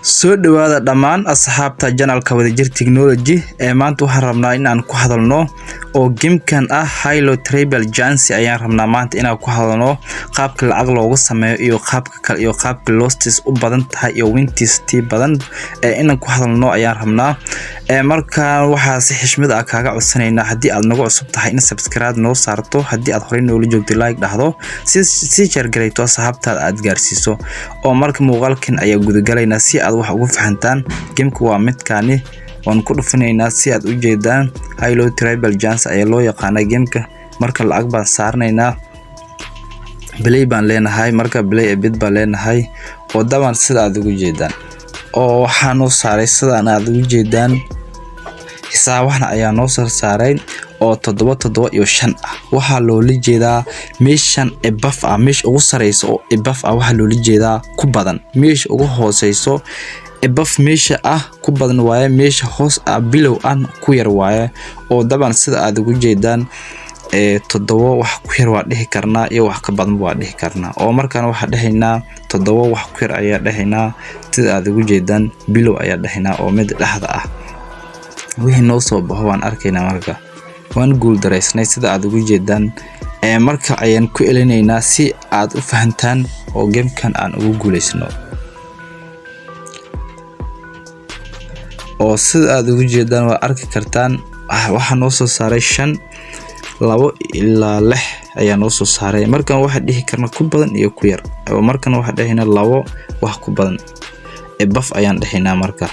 soo dhawaada dhammaan asxaabta channelka Wadajir Technology ee maanta waxaan rabnaa in aan ku hadalno oo gamekan ah Halo Tribal Chance ayaan rabnaa maanta in aan ku hadalno qaabka lacag loogu sameeyo iyo qaabka kale iyo qaabka losses u badan tahay iyo winties badan in aan ku hadalno ayaan rabnaa marka waxa si xishmad ah kaaga codsanayna hadii aad nagu cusub tahay in subscribe noo saarto hadii aad horey noola joogto like dhahdo si share gareyto asxaabtaada aad gaarsiiso oo marka muuqaalkan ayaa gudagalayna si aad wax ugu fahantaan gameku waa midkaani waan ku dhufanaynaa si aad u jeedaan Halo Tribal Chance ayaa loo yaqaanaa gameka marka lacag baan saarnaynaa play baan leenahay marka play bid baan leenahay oo dabaan sida aad ugu jeedaan oo waxaan noo saaray sida aad ugu jeedaan xisaabahan ayaa noo saaray oo 7 iyo 5 ah waxa loo jeedaa meeshan buff ah meesh ugu sareyso oo buff ah waxa loo jeedaa ku badan meesh ugu hooseyso buff meesha ah ku badan waaye meesha hoos ah bilow aan ku yar waaye oo dabaan sida aad ugu jeedaan 7 wax ku yar waa dhihi karnaa iyo wax ka badan waa dhihi karnaa oo markaan waxa dhahaynaa 7 wax ku yar ayaa dhahaynaa sida aad ugu jeedaan bilow ayaa dhahaynaa oo mid dhaxda ah wixii noo soo baxo waan arkaynaa marka waan guul dareysnay sida aad ugu jeedaan marka ayaan ku elinaynaa si aad u fahantaan oo gamekan aan ugu guuleysno oo sida aad ugu jeedaan waa arki kartaan waxa noo soo saaray 5 2 ilaa 6 ayaa noo soo saaray markan waxa dhihi karna ku badan iyo ku yar oo markan waxa dhahaynaa 2 wax ku badan buff ayaan dhahaynaa marka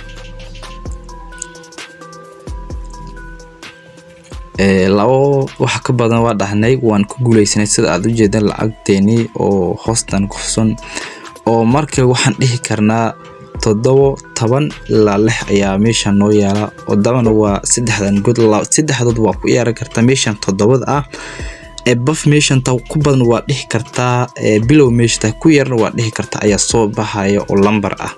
lawo wax ka badan waa dhahnay waan ku guuleysanay sida aad u jeedaan lacagteeni oo hoostan ku xusan oo marka waxaan dhihi karnaa 7 ilaa 6 ayaa meesha noo yaala oo dabana waa saddexdan good saddexdood waa ku yar kartaa meeshan 7 ah buff meeshan ku badan waa dhihi kartaa bilow meesha ku yarna waa dhihi kartaa ayaa soo baxaya oo lambar ah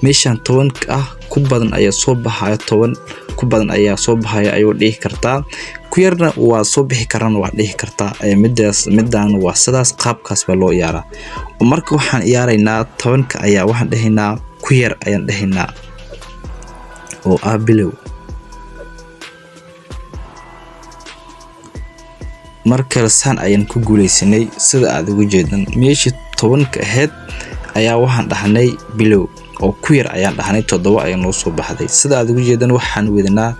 meeshan 10 ah ku badan ayaa soo baxaya 10 ku badan ayaa soo baxaya ayuu dhihi kartaa ku yarna waa soo bixi karana waa dhihi kartaa midaan waa sidaas qaabkaas baa loo yaaraa oo marka waxaan ciyaaraynaa 10 ayaa waxaan dhahaynaa ku yar ayaan dhahaynaa oo bilow marka saan ayaan ku guuleysanay sida aad ugu jeedaan meeshii 10 ka ahayd ayaa waxaan dhahnay bilow oo ku yar ayaan dhahnay 7 ayaa noo soo baxday sida aad ugu jeedaan waxaan weednaa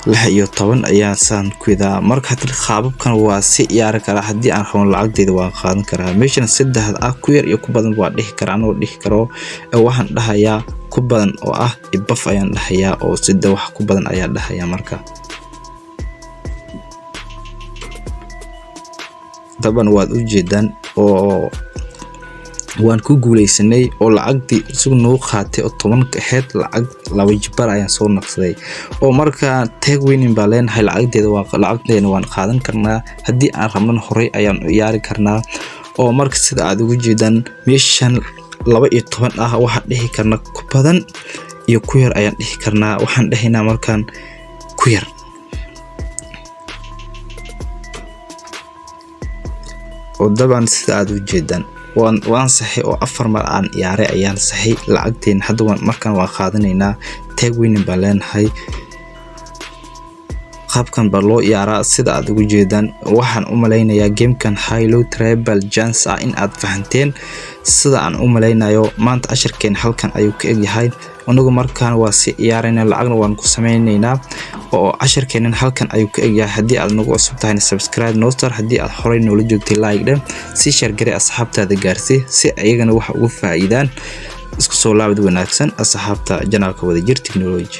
6 iyo 10 ayaa saan ku wada marka qaababkan waa si ciyaar kara hadii aan rabno lacagteeda waan qaadan karaa meeshan 3 ah ku yar iyo ku badan waa dhihi karaan oo dhihi karo waxaan dhahayaa ku badan oo ah buff ayaan dhahayaa oo 3 wax ku badan ayaa dhahayaa marka daban waad u jeedaan oo waan ku guuleysanay oo lacagtii isugu noo qaatay oo 10 ka ahayd lacag 2 jibar ayaan soo naqsaday oo marka tag winning baa leenahay lacagteena waan qaadan karnaa hadii aan rabno horey ayaan ciyaari karnaa oo marka sida aad ugu jeedaan meeshan 2 iyo 10 ah waxa dhihi karna ku badan iyo ku yar ayaan dhihi karnaa waxaan dhahaynaa markaan ku yar oo dabaan sida aad u jeedaan waan saxay oo 4 mar aan ciyaaray ayaan saxay lacagteen hadda markaan waa qaadanaynaa tag winning baa leenahay qaabkan baa loo ciyaaraa sida aad ugu jeedaan waxaan u maleynayaa gamekan Halo Tribal Chance in aad fahanteen sida aan u maleynayo maanta ashirkeen halkan ayuu ka egyahay anagu markaan waa si ciyaarayna lacagna waan ku sameynaynaa oo ashirkeen halkan ayuu ka egyahay hadii aad nagu cusub tahay subscribe noo saar hadii aad horey noola joogtay like dhan si share garee asxaabtaada gaarsii si ayagana wax ugu faa'iidaan isku soo laabad wanaagsan asxaabta channelka Wadajir Technology